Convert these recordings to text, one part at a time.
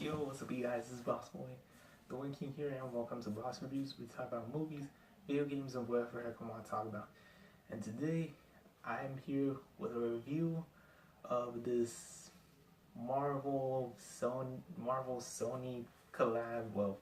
Yo, what's up, you guys? This is Boss Boy, the Win King here, and welcome to Boss Reviews. We talk about movies, video games, and whatever heck I want to talk about. And today, I'm here with a review of this Marvel Sony collab. Well,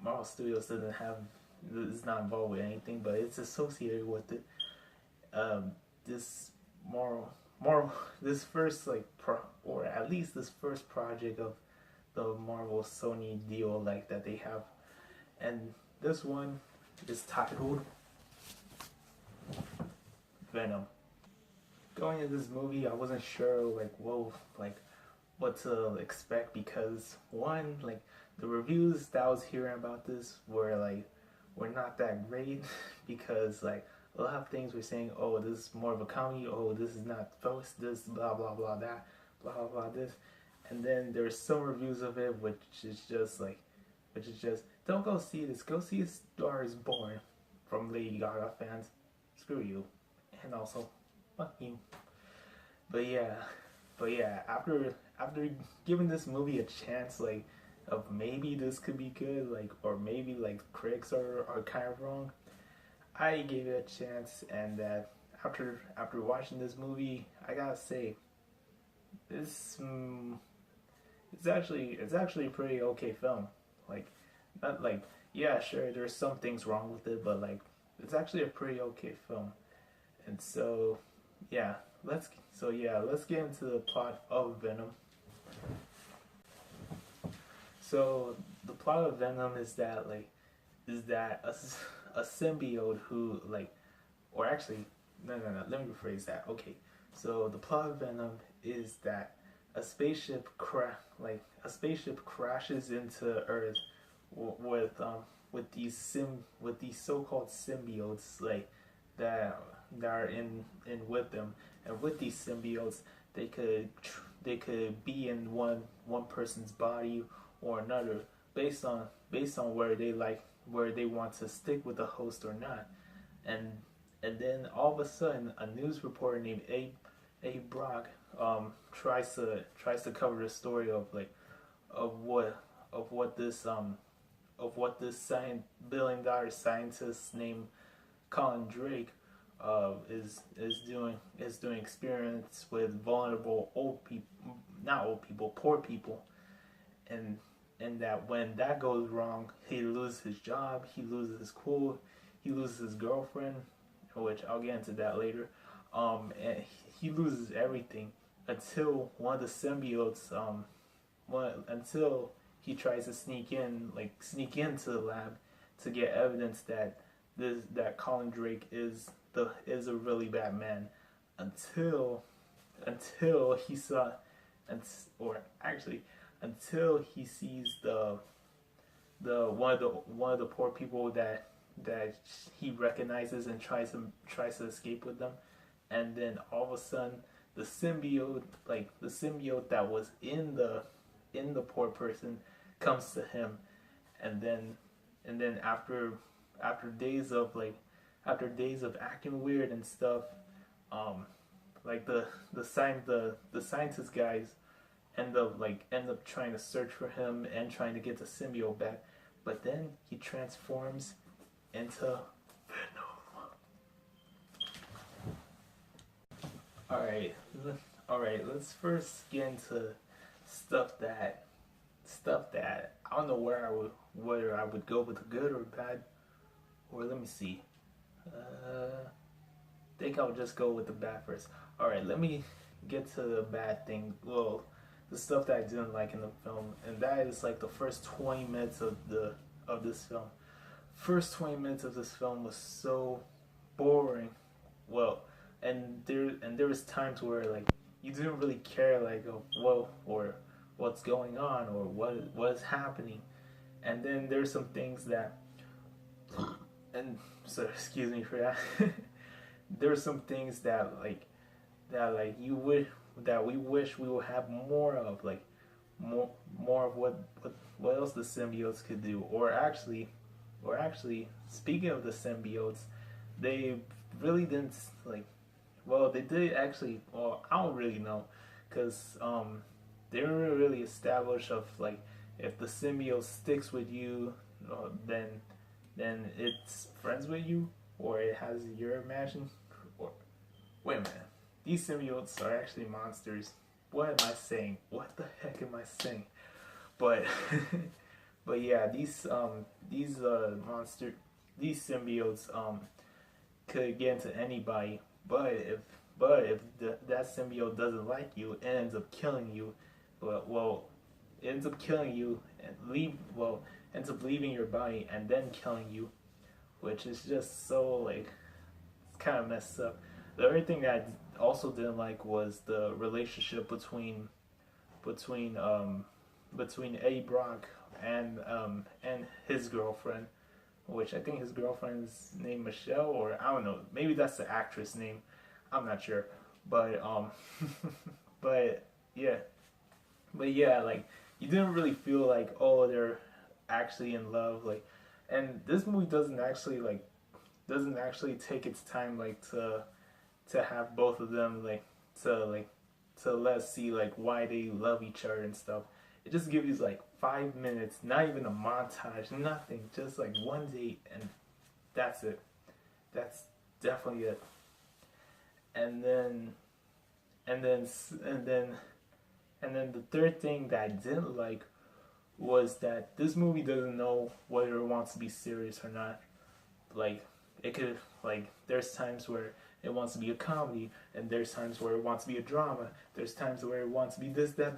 Marvel Studios is not involved with anything, but it's associated with it. This Marvel, this first or at least this first project of the Marvel Sony deal that they have, and this one is titled Venom. Going into this movie, I wasn't sure what to expect, because one, the reviews that I was hearing about this were not that great because a lot of things were saying, oh, this is more of a comedy, oh, this is not first, this blah blah blah that, blah blah blah this. And then there's some reviews of it which is just don't go see this, go see A Star Is Born from Lady Gaga fans. Screw you. And also fuck you. But yeah, after giving this movie a chance, of maybe this could be good, or maybe critics are kind of wrong, I gave it a chance. And that after watching this movie, I gotta say, this it's actually a pretty okay film. Yeah, sure, there's some things wrong with it, but it's actually a pretty okay film. And so yeah, let's get into the plot of Venom. So the plot of Venom is that a symbiote who or actually no, let me rephrase that. Okay, so the plot of Venom is that a spaceship crashes into Earth with these so-called symbiotes that are in with them. And with these symbiotes, they could be in one person's body or another, based on where they want to stick with the host or not. And then all of a sudden, a news reporter named Abe Brock tries to cover the story of what this billion-dollar scientist named Colin Drake is doing experiments with vulnerable poor people, and that when that goes wrong, he loses his job, he loses his cool, he loses his girlfriend, which I'll get into that later, and he loses everything until one of the symbiotes, until he tries to sneak into the lab to get evidence that Colin Drake is a really bad man, until he saw, until he sees the one of the poor people that he recognizes and tries to escape with them. And then all of a sudden, the symbiote that was in the poor person comes to him. And then after days of acting weird and stuff, the scientist guys end up trying to search for him and trying to get the symbiote back. But then he transforms into Venom. Alright, let's first get into stuff that I don't know whether I would go with the good or bad, or let me see. Think I'll just go with the bad first. Alright, let me get to the bad thing. Well, the stuff that I didn't like in the film, and that is the first 20 minutes of this film. First 20 minutes of this film was so boring. Well, and there was times where you didn't really care or what's going on or what is happening. And then there's some things that, and so excuse me for that. There's some things that we wish we would have more of, more of what else the symbiotes could do. Or actually, speaking of the symbiotes, they really didn't they did actually. Well, I don't really know, because they don't really establish of like if the symbiote sticks with you, then it's friends with you, or it has your imagination. Or wait a minute, these symbiotes are actually monsters. What am I saying? What the heck am I saying? But but yeah, monster these symbiotes could get into anybody. But if that symbiote doesn't like you and ends up killing you, well, it ends up killing you and ends up leaving your body and then killing you, which is just so like it's kind of messed up. The other thing that I also didn't like was the relationship between between Eddie Brock and his girlfriend, which I think his girlfriend's name Michelle, or I don't know, maybe that's the actress name. I'm not sure, but but yeah, like you didn't really feel like oh they're actually in love, like, and this movie doesn't actually take its time like to have both of them to let us see like why they love each other and stuff. It just gives you like 5 minutes, not even a montage, nothing, just like one date, and that's it. That's definitely it. And then, and then, and then, and then the third thing that I didn't like was that this movie doesn't know whether it wants to be serious or not. Like, it could, like, there's times where it wants to be a comedy, and there's times where it wants to be a drama. There's times where it wants to be this, that.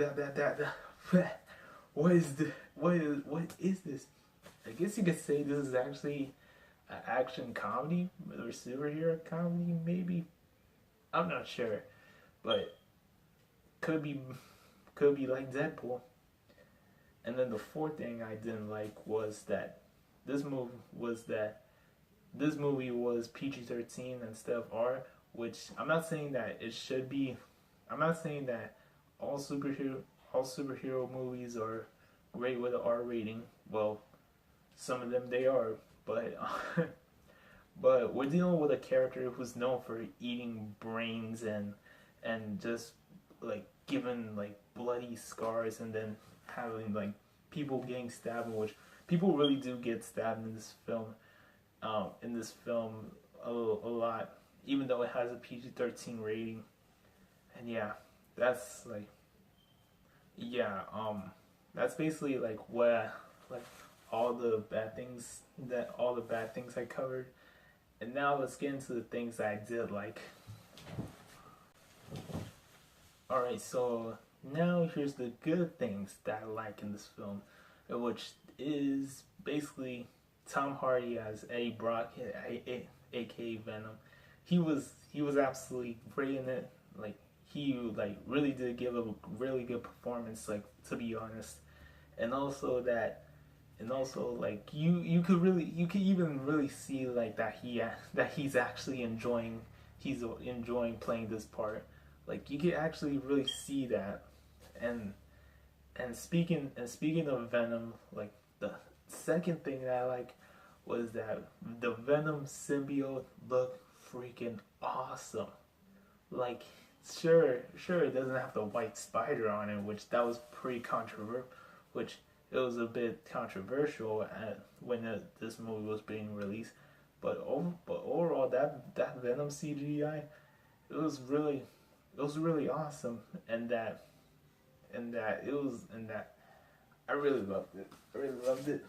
What is this? I guess you could say this is actually an action comedy or superhero comedy, maybe. I'm not sure, but could be like Deadpool. And then the fourth thing I didn't like was that this movie was PG-13 instead of R, which I'm not saying that it should be. I'm not saying that all superhero movies are great with an R rating. Well, some of them they are, but but we're dealing with a character who's known for eating brains and just like giving like bloody scars and then having like people getting stabbed, which people really do get stabbed in this film. A lot, even though it has a PG-13 rating. And yeah, that's like, yeah, that's basically like what, like all the bad things I covered. And now let's get into the things that I did like. Alright, so now here's the good things that I like in this film, which is basically Tom Hardy as Eddie Brock, aka Venom. He was absolutely great in it. Like he like really did give a really good performance, like, to be honest. And also like you could even really see like that he's actually enjoying playing this part. Like you could actually really see that. And speaking of Venom, like the second thing that I like was that the Venom symbiote looked freaking awesome. Like, sure, it doesn't have the white spider on it, which that was pretty controversial. Which it was a bit controversial when this movie was being released. But overall, that Venom CGI, it was really awesome, and I really loved it.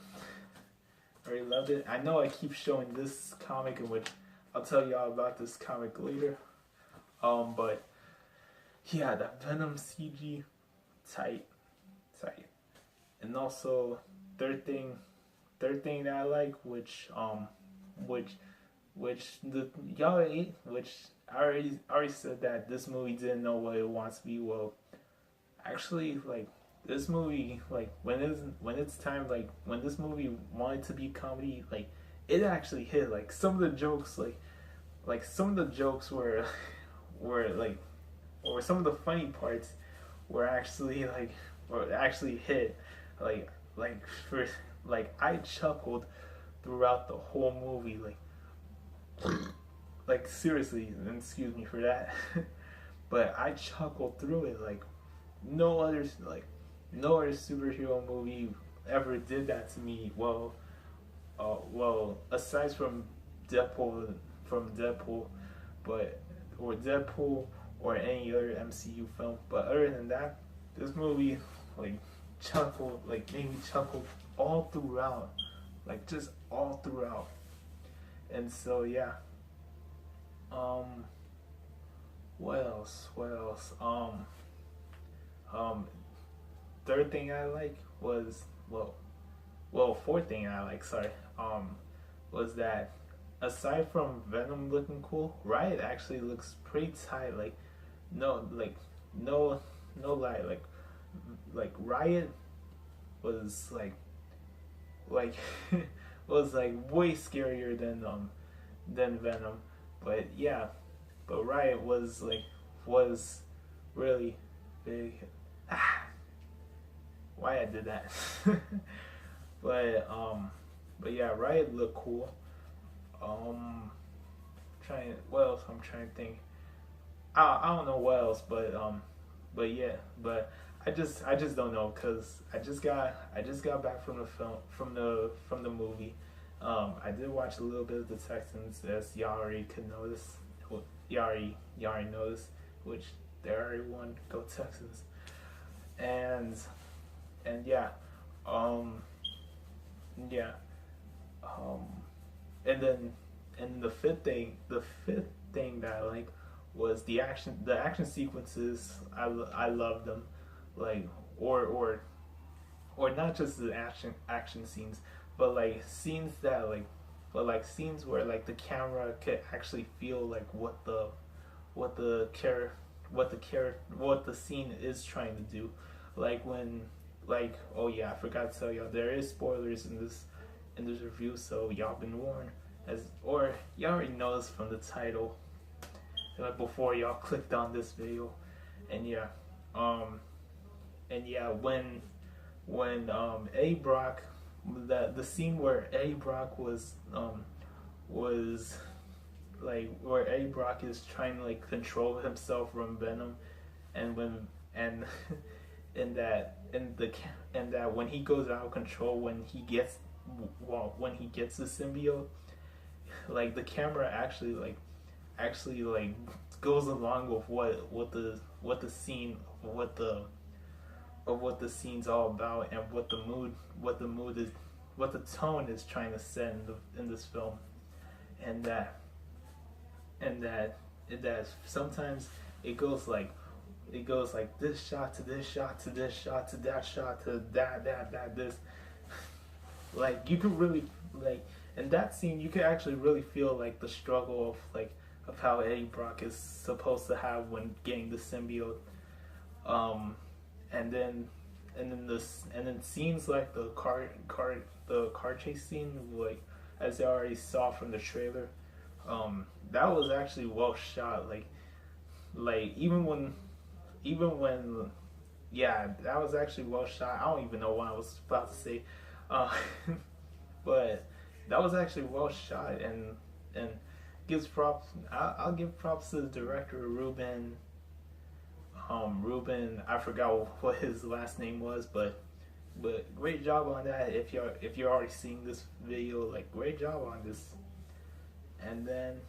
I know I keep showing this comic, in which I'll tell y'all about this comic later. But yeah, that Venom CG, tight. And also third thing that I like, which I already said that this movie didn't know what it wants to be. Well, actually, like, this movie, like, when it's time, like, when this movie wanted to be comedy, like, it actually hit. Like, some of the jokes, like some of the jokes were like, or some of the funny parts were actually hit. Like I chuckled throughout the whole movie, like seriously, and excuse me for that, but I chuckled through it, like no other like no other superhero movie ever did that to me. Well, aside from Deadpool, but or Deadpool or any other MCU film. But other than that, this movie like made me chuckle all throughout, like just all throughout. And so yeah, um, what else? What else? Um, third thing I like was fourth thing I like. Sorry, was that aside from Venom looking cool, Riot actually looks pretty tight. No, like no, no lie. Riot was like was like way scarier than Venom. But yeah, but Riot was really big. Why I did that? but but yeah, Riot looked cool. Trying what else? I'm trying to think. I don't know what else, but yeah, but I just don't know because I just got back from the film from the movie. I did watch a little bit of the Texans, as y'all already could notice. Y'all already noticed, which they already won. Go Texans! And yeah, um, yeah, um, and then the fifth thing that I like was the action sequences. I love them, like or not just the action scenes, but like scenes that like but like scenes where like the camera could actually feel like what the care what the scene is trying to do, like when oh yeah, I forgot to tell y'all there is spoilers in this review, so y'all been warned, or y'all already know this from the title, like before y'all clicked on this video. And yeah, um when A Brock, the scene where A Brock was like where A Brock is trying to like control himself from Venom, and when and and that when he goes out of control, when he gets the symbiote, like the camera actually goes along with what the scene of what the scene's all about, and what the mood is, what the tone is trying to set in this film. And that sometimes it goes like this shot to this shot to this shot to that shot to that this, like you could really like in that scene you could actually really feel like the struggle of how Eddie Brock is supposed to have when getting the symbiote. And then scenes like the car chase scene, like as I already saw from the trailer, that was actually well shot. Even when yeah, that was actually well shot. I don't even know what I was about to say, uh, but that was actually well shot, and gives props. I'll give props to the director Ruben. I forgot what his last name was, but great job on that. If you're already seeing this video, like great job on this. And then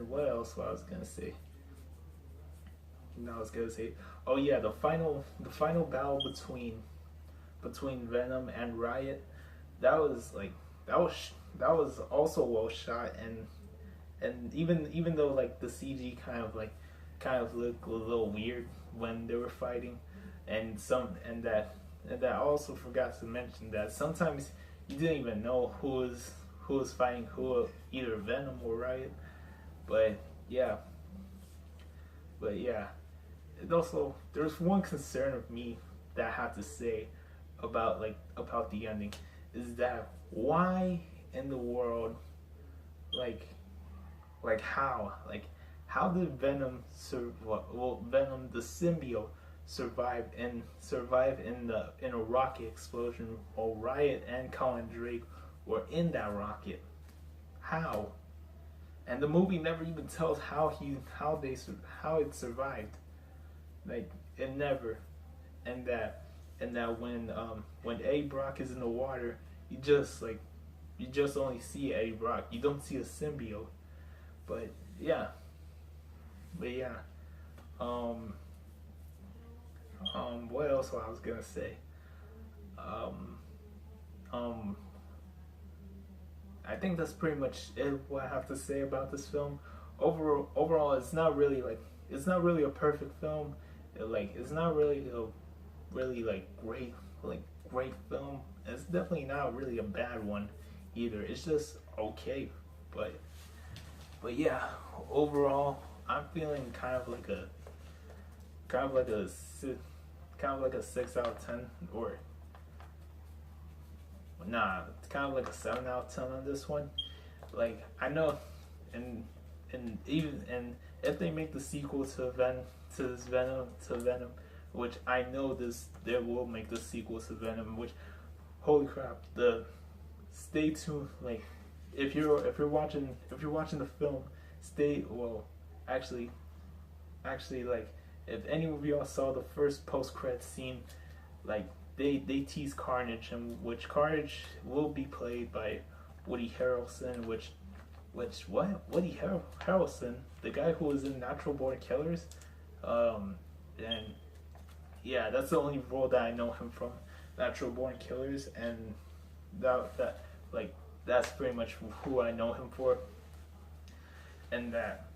what else? What I was gonna say? No, I was gonna say, oh yeah, the final battle between Venom and Riot. That was that was also well shot, and even though like the CG kind of looked a little weird when they were fighting, and that I also forgot to mention that sometimes you didn't even know who was fighting who, either Venom or Riot. But yeah, and also there's one concern of me that I have to say about the ending, is that why in the world, like how did Venom Venom the symbiote survive in a rocket explosion while Riot and Colin Drake were in that rocket? How? And the movie never even tells how it survived. like it never. And that when Eddie Brock is in the water, you just like you just only see Eddie Brock. You don't see a symbiote. But yeah, but yeah. Um, what else I was gonna say? Um, um, I think that's pretty much it. What I have to say about this film. Overall, it's not really like it's not really a perfect film. It's not really a really like great film. It's definitely not really a bad one either. It's just okay. But but yeah, overall, I'm feeling kind of like a kind of like a 6 out of 10 or nah, it's kind of like a 7 out of 10 on this one. Like I know, and and if they make the sequel to Venom, which I know they will make the sequel to Venom. Which holy crap, the stay tuned. Like if you're watching the film, stay well. Actually, like if any of y'all saw the first post credit scene, like they tease Carnage, and which Carnage will be played by Woody Harrelson, Woody Harrelson, the guy who was in Natural Born Killers, and yeah, that's the only role that I know him from, Natural Born Killers, and that like that's pretty much who I know him for, and that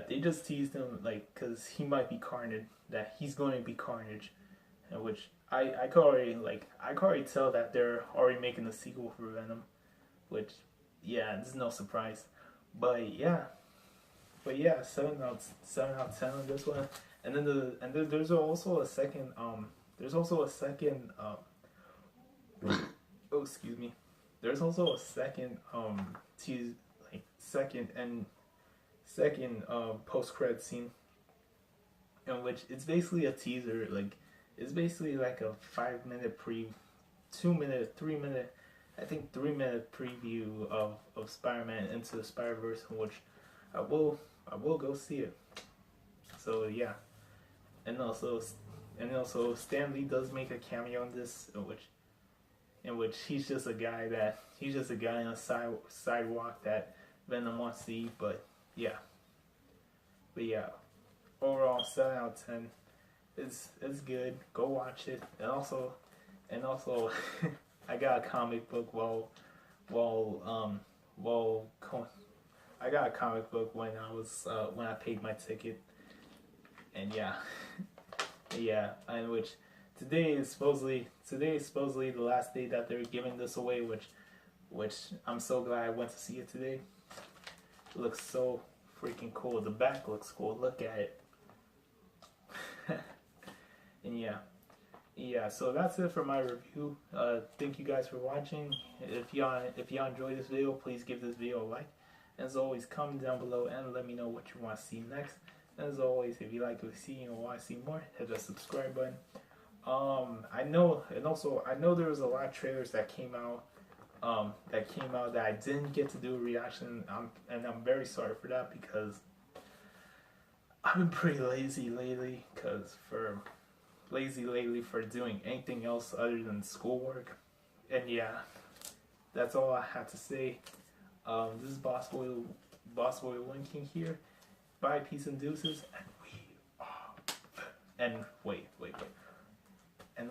they just teased him like because he might be Carnage, that he's going to be Carnage, and which I could already tell that they're already making the sequel for Venom, which yeah, it's no surprise, but yeah. But yeah, 7 out of 10 on this one, and then there's also a second oh excuse me, there's also a second tease like second post credit scene, in which it's basically a teaser, like it's basically like a 5 minute 2 minute 3 minute, I think 3 minute preview of Spider-Man Into the Spider-Verse, in which I will go see it. So yeah, and also Stan Lee does make a cameo in this, in which he's just a guy on a sidewalk that Venom wants to eat. But yeah, overall 7 out of 10. It's good. Go watch it. And also I got a comic book while I got a comic book when I paid my ticket, and yeah, yeah, and which today is supposedly the last day that they're giving this away, which I'm so glad I went to see it today. It looks so freaking cool. The back looks cool. Look at it. And yeah, so that's it for my review. Thank you guys for watching. If y'all enjoyed this video, please give this video a like. As always, comment down below and let me know what you want to see next. As always, if you like what you see and want to see more, hit the subscribe button. I know there was a lot of trailers that came out that I didn't get to do a reaction. And I'm very sorry for that, because I've been pretty lazy lately for doing anything else other than schoolwork. And yeah, that's all I have to say. This is Boss Boy Winking here. Bye, peace and deuces, and we are. And wait. And